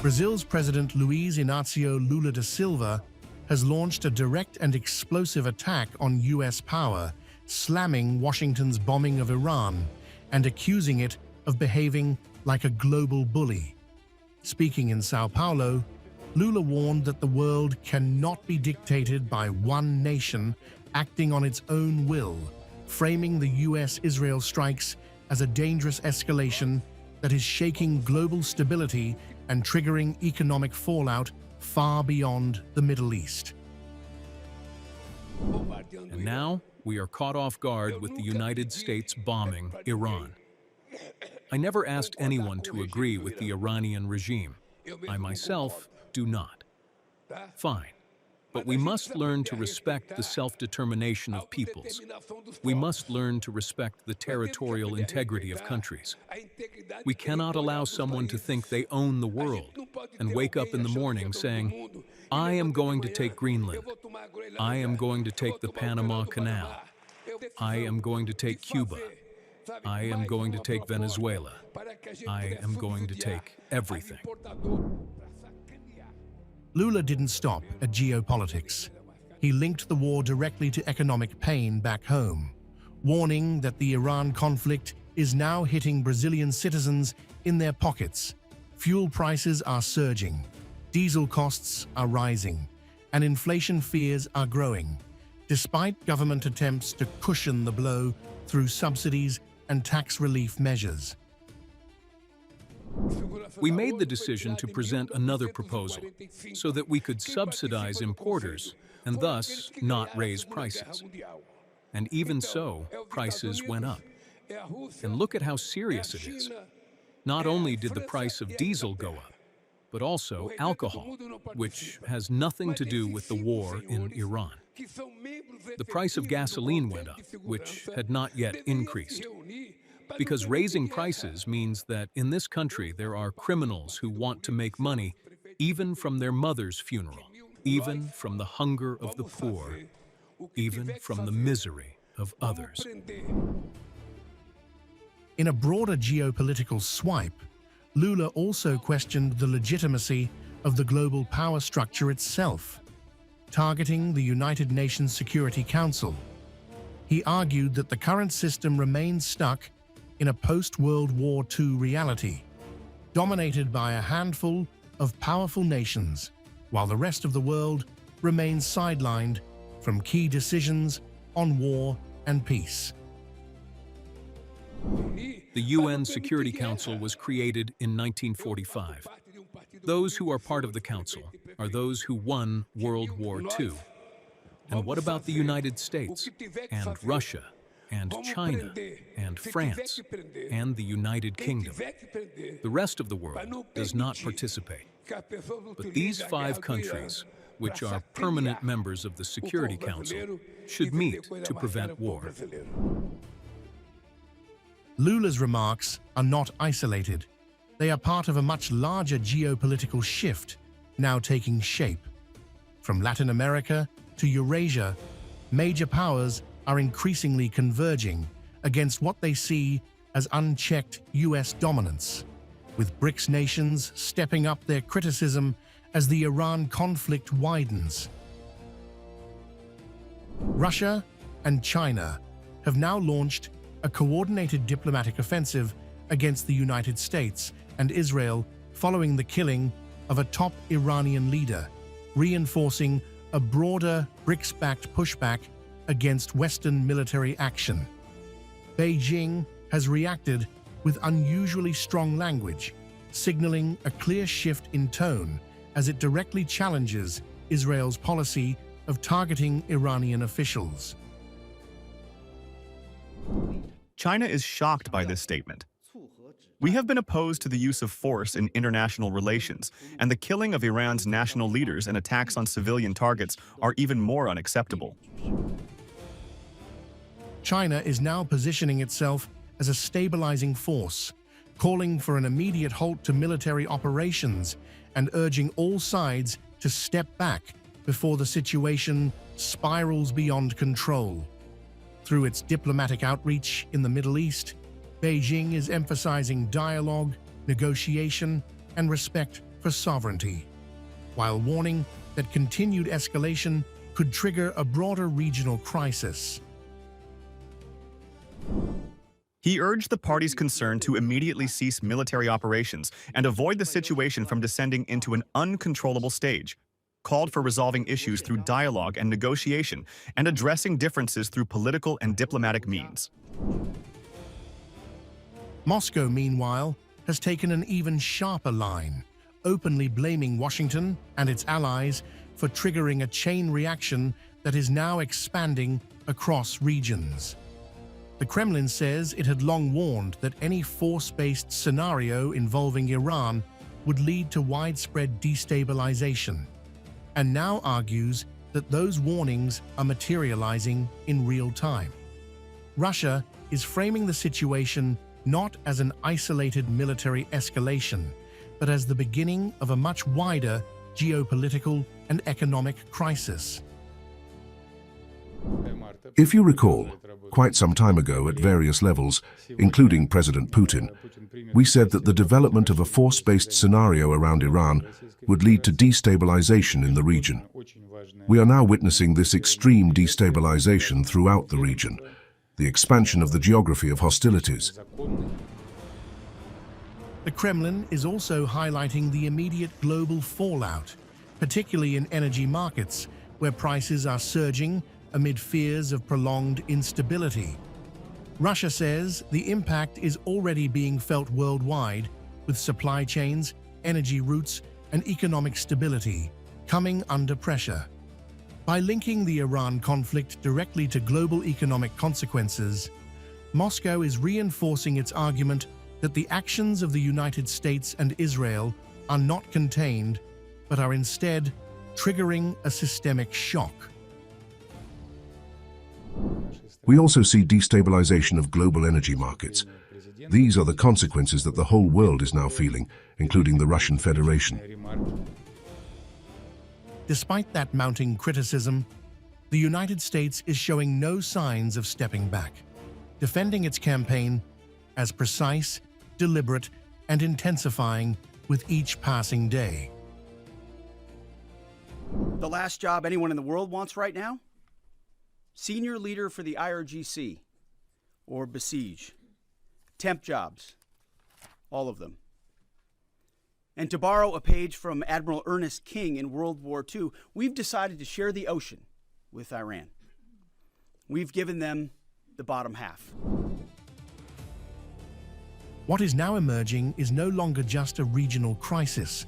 Brazil's President Luiz Inácio Lula da Silva has launched a direct and explosive attack on US power, slamming Washington's bombing of Iran and accusing it of behaving like a global bully. Speaking in Sao Paulo, Lula warned that the world cannot be dictated by one nation acting on its own will, framing the US-Israel strikes as a dangerous escalation that is shaking global stability and triggering economic fallout far beyond the Middle East. And now, we are caught off guard with the United States bombing Iran. I never asked anyone to agree with the Iranian regime. I myself do not. Fine. But we must learn to respect the self-determination of peoples. We must learn to respect the territorial integrity of countries. We cannot allow someone to think they own the world and wake up in the morning saying, I am going to take Greenland. I am going to take the Panama Canal. I am going to take Cuba. I am going to take Venezuela. I am going to take everything. Lula didn't stop at geopolitics. He linked the war directly to economic pain back home, warning that the Iran conflict is now hitting Brazilian citizens in their pockets. Fuel prices are surging, diesel costs are rising, and inflation fears are growing, despite government attempts to cushion the blow through subsidies and tax relief measures. We made the decision to present another proposal so that we could subsidize importers and thus not raise prices. And even so, prices went up. And look at how serious it is. Not only did the price of diesel go up, but also alcohol, which has nothing to do with the war in Iran. The price of gasoline went up, which had not yet increased. Because raising prices means that in this country there are criminals who want to make money even from their mother's funeral, even from the hunger of the poor, even from the misery of others. In a broader geopolitical swipe, Lula also questioned the legitimacy of the global power structure itself, targeting the United Nations Security Council. He argued that the current system remains stuck in a post-World War II reality, dominated by a handful of powerful nations, while the rest of the world remains sidelined from key decisions on war and peace. The UN Security Council was created in 1945. Those who are part of the Council are those who won World War II. And what about the United States and Russia and China and France and the United Kingdom? The rest of the world does not participate. But these 5 countries, which are permanent members of the Security Council, should meet to prevent war. Lula's remarks are not isolated. They are part of a much larger geopolitical shift now taking shape. From Latin America to Eurasia, major powers are increasingly converging against what they see as unchecked US dominance, with BRICS nations stepping up their criticism as the Iran conflict widens. Russia and China have now launched a coordinated diplomatic offensive against the United States and Israel following the killing of a top Iranian leader, reinforcing a broader BRICS-backed pushback against Western military action. Beijing has reacted with unusually strong language, signaling a clear shift in tone as it directly challenges Israel's policy of targeting Iranian officials. China is shocked by this statement. We have been opposed to the use of force in international relations, and the killing of Iran's national leaders and attacks on civilian targets are even more unacceptable. China is now positioning itself as a stabilizing force, calling for an immediate halt to military operations and urging all sides to step back before the situation spirals beyond control. Through its diplomatic outreach in the Middle East, Beijing is emphasizing dialogue, negotiation, and respect for sovereignty, while warning that continued escalation could trigger a broader regional crisis. He urged the parties concerned to immediately cease military operations and avoid the situation from descending into an uncontrollable stage, called for resolving issues through dialogue and negotiation, and addressing differences through political and diplomatic means. Moscow, meanwhile, has taken an even sharper line, openly blaming Washington and its allies for triggering a chain reaction that is now expanding across regions. The Kremlin says it had long warned that any force-based scenario involving Iran would lead to widespread destabilization, and now argues that those warnings are materializing in real time. Russia is framing the situation not as an isolated military escalation, but as the beginning of a much wider geopolitical and economic crisis. If you recall, quite some time ago at various levels, including President Putin, we said that the development of a force-based scenario around Iran would lead to destabilization in the region. We are now witnessing this extreme destabilization throughout the region, the expansion of the geography of hostilities. The Kremlin is also highlighting the immediate global fallout, particularly in energy markets, where prices are surging amid fears of prolonged instability. Russia says the impact is already being felt worldwide, with supply chains, energy routes, and economic stability coming under pressure. By linking the Iran conflict directly to global economic consequences, Moscow is reinforcing its argument that the actions of the United States and Israel are not contained, but are instead triggering a systemic shock. We also see destabilization of global energy markets. These are the consequences that the whole world is now feeling, including the Russian Federation. Despite that mounting criticism, the United States is showing no signs of stepping back, defending its campaign as precise, deliberate, and intensifying with each passing day. The last job anyone in the world wants right now? Senior leader for the IRGC, or Besiege. Temp jobs, all of them. And to borrow a page from Admiral Ernest King in World War II, we've decided to share the ocean with Iran. We've given them the bottom half. What is now emerging is no longer just a regional crisis.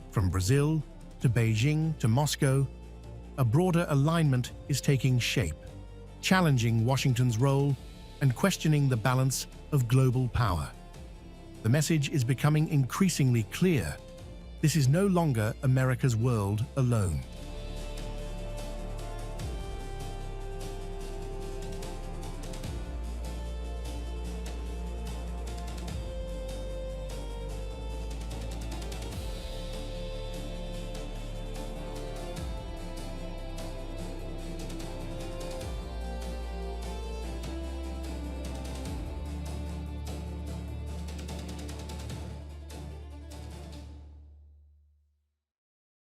From Brazil to Beijing to Moscow, a broader alignment is taking shape, challenging Washington's role and questioning the balance of global power. The message is becoming increasingly clear. This is no longer America's world alone.